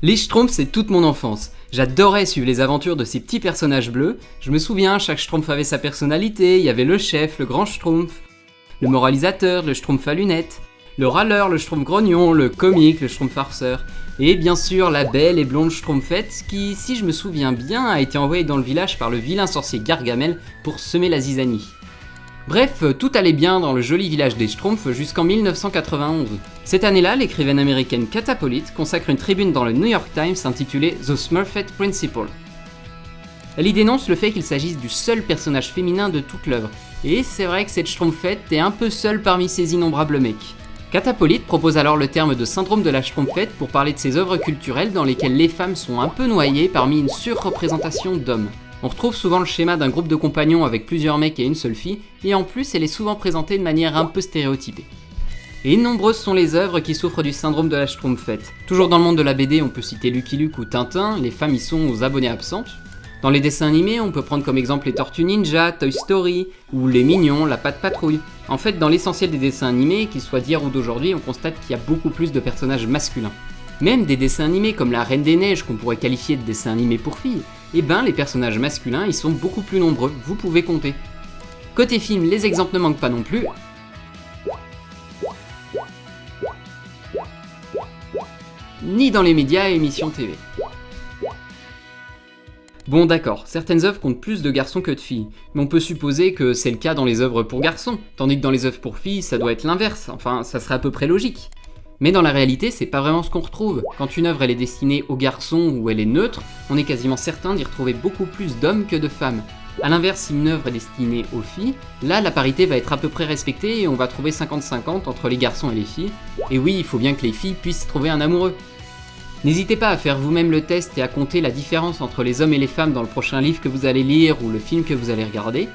Les Schtroumpfs, c'est toute mon enfance. J'adorais suivre les aventures de ces petits personnages bleus. Je me souviens, chaque Schtroumpf avait sa personnalité, il y avait le chef, le grand Schtroumpf, le moralisateur, le Schtroumpf à lunettes, le râleur, le Schtroumpf grognon, le comique, le Schtroumpf farceur, et bien sûr la belle et blonde Schtroumpfette qui, si je me souviens bien, a été envoyée dans le village par le vilain sorcier Gargamel pour semer la zizanie. Bref, tout allait bien dans le joli village des Schtroumpfs jusqu'en 1991. Cette année-là, l'écrivaine américaine Kata Polite consacre une tribune dans le New York Times intitulée The Smurfette Principle. Elle y dénonce le fait qu'il s'agisse du seul personnage féminin de toute l'œuvre, et c'est vrai que cette Schtroumpfette est un peu seule parmi ces innombrables mecs. Kata Polite propose alors le terme de syndrome de la Schtroumpfette pour parler de ces œuvres culturelles dans lesquelles les femmes sont un peu noyées parmi une surreprésentation d'hommes. On retrouve souvent le schéma d'un groupe de compagnons avec plusieurs mecs et une seule fille, et en plus elle est souvent présentée de manière un peu stéréotypée. Et nombreuses sont les œuvres qui souffrent du syndrome de la Schtroumpfette. Toujours dans le monde de la BD, on peut citer Lucky Luke ou Tintin, les femmes y sont aux abonnés absentes. Dans les dessins animés, on peut prendre comme exemple les Tortues Ninja, Toy Story, ou Les Mignons, La Patte Patrouille. En fait, dans l'essentiel des dessins animés, qu'ils soient d'hier ou d'aujourd'hui, on constate qu'il y a beaucoup plus de personnages masculins. Même des dessins animés comme La Reine des Neiges, qu'on pourrait qualifier de dessins animés pour filles, eh ben les personnages masculins ils sont beaucoup plus nombreux, vous pouvez compter. Côté film, les exemples ne manquent pas non plus. Ni dans les médias et émissions TV. Bon d'accord, certaines œuvres comptent plus de garçons que de filles, mais on peut supposer que c'est le cas dans les œuvres pour garçons, tandis que dans les œuvres pour filles, ça doit être l'inverse, enfin ça serait à peu près logique. Mais dans la réalité, c'est pas vraiment ce qu'on retrouve. Quand une œuvre elle est destinée aux garçons ou elle est neutre, on est quasiment certain d'y retrouver beaucoup plus d'hommes que de femmes. A l'inverse, si une œuvre est destinée aux filles, là la parité va être à peu près respectée et on va trouver 50-50 entre les garçons et les filles. Et oui, il faut bien que les filles puissent trouver un amoureux. N'hésitez pas à faire vous-même le test et à compter la différence entre les hommes et les femmes dans le prochain livre que vous allez lire ou le film que vous allez regarder.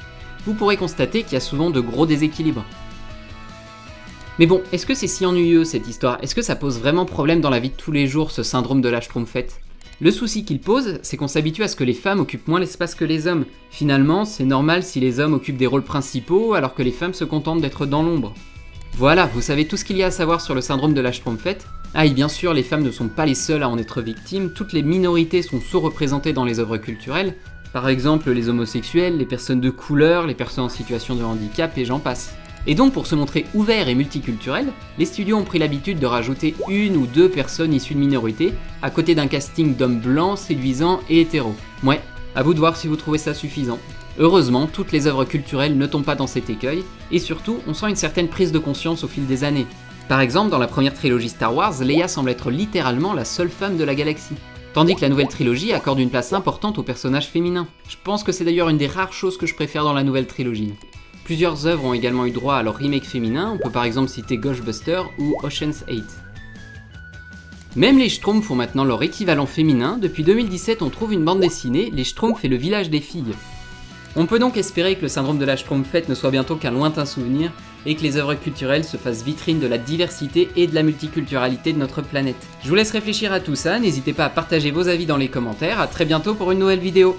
Vous pourrez constater qu'il y a souvent de gros déséquilibres. Mais bon, est-ce que c'est si ennuyeux cette histoire? Est-ce que ça pose vraiment problème dans la vie de tous les jours, ce syndrome de la Schtroumpfette? Le souci qu'il pose, c'est qu'on s'habitue à ce que les femmes occupent moins l'espace que les hommes. Finalement, c'est normal si les hommes occupent des rôles principaux alors que les femmes se contentent d'être dans l'ombre. Voilà, vous savez tout ce qu'il y a à savoir sur le syndrome de la Schtroumpfette. Ah et bien sûr, les femmes ne sont pas les seules à en être victimes, toutes les minorités sont sous-représentées dans les œuvres culturelles. Par exemple, les homosexuels, les personnes de couleur, les personnes en situation de handicap et j'en passe. Et donc pour se montrer ouverts et multiculturels, les studios ont pris l'habitude de rajouter une ou deux personnes issues de minorités, à côté d'un casting d'hommes blancs, séduisants et hétéros. Ouais, à vous de voir si vous trouvez ça suffisant. Heureusement, toutes les œuvres culturelles ne tombent pas dans cet écueil, et surtout, on sent une certaine prise de conscience au fil des années. Par exemple, dans la première trilogie Star Wars, Leia semble être littéralement la seule femme de la galaxie. Tandis que la nouvelle trilogie accorde une place importante aux personnages féminins. Je pense que c'est d'ailleurs une des rares choses que je préfère dans la nouvelle trilogie. Plusieurs œuvres ont également eu droit à leur remake féminin, on peut par exemple citer Ghostbusters ou Ocean's 8. Même les Schtroumpfs font maintenant leur équivalent féminin, depuis 2017 on trouve une bande dessinée, Les Schtroumpfs et le village des filles. On peut donc espérer que le syndrome de la Schtroumpfette ne soit bientôt qu'un lointain souvenir, et que les œuvres culturelles se fassent vitrine de la diversité et de la multiculturalité de notre planète. Je vous laisse réfléchir à tout ça, n'hésitez pas à partager vos avis dans les commentaires, à très bientôt pour une nouvelle vidéo.